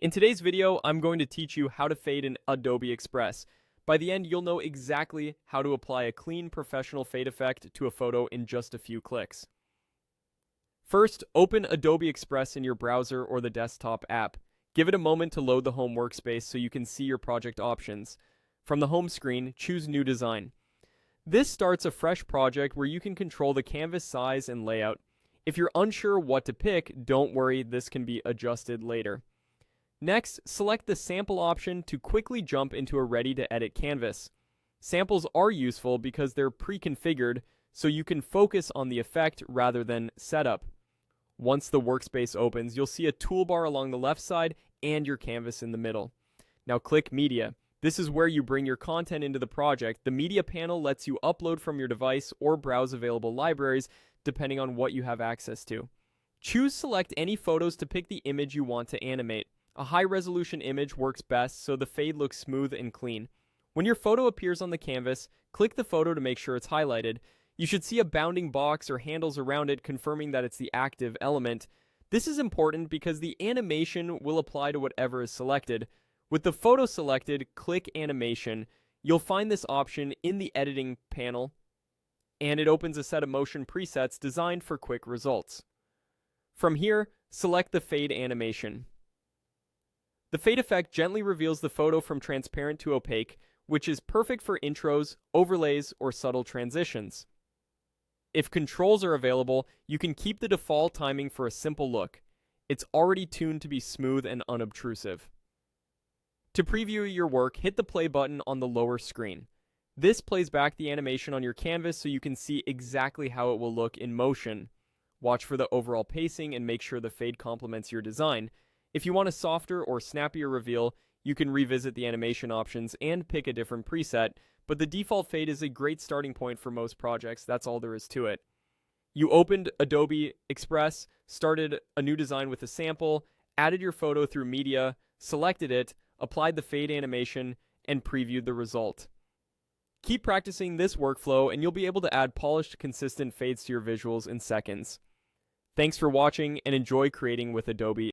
In today's video, I'm going to teach you how to fade in Adobe Express. By the end, you'll know exactly how to apply a clean, professional fade effect to a photo in just a few clicks. First, open Adobe Express in your browser or the desktop app. Give it a moment to load the home workspace so you can see your project options. From the home screen, choose New Design. This starts a fresh project where you can control the canvas size and layout. If you're unsure what to pick, don't worry, this can be adjusted later. Next, select the sample option to quickly jump into a ready-to-edit canvas. Samples are useful because they're pre-configured, so you can focus on the effect rather than setup. Once the workspace opens, you'll see a toolbar along the left side and your canvas in the middle. Now click Media. This is where you bring your content into the project. The Media panel lets you upload from your device or browse available libraries depending on what you have access to. Choose Select any photos to pick the image you want to animate. A high-resolution image works best so the fade looks smooth and clean. When your photo appears on the canvas, click the photo to make sure it's highlighted. You should see a bounding box or handles around it confirming that it's the active element. This is important because the animation will apply to whatever is selected. With the photo selected, click Animation. You'll find this option in the Editing panel, and it opens a set of motion presets designed for quick results. From here, select the Fade animation. The fade effect gently reveals the photo from transparent to opaque, which is perfect for intros, overlays, or subtle transitions. If controls are available, you can keep the default timing for a simple look. It's already tuned to be smooth and unobtrusive. To preview your work, hit the play button on the lower screen. This plays back the animation on your canvas so you can see exactly how it will look in motion. Watch for the overall pacing and make sure the fade complements your design. If you want a softer or snappier reveal, you can revisit the animation options and pick a different preset, but the default fade is a great starting point for most projects. That's all there is to it. You opened Adobe Express, started a new design with a sample, added your photo through Media, selected it, applied the fade animation, and previewed the result. Keep practicing this workflow and you'll be able to add polished, consistent fades to your visuals in seconds. Thanks for watching and enjoy creating with Adobe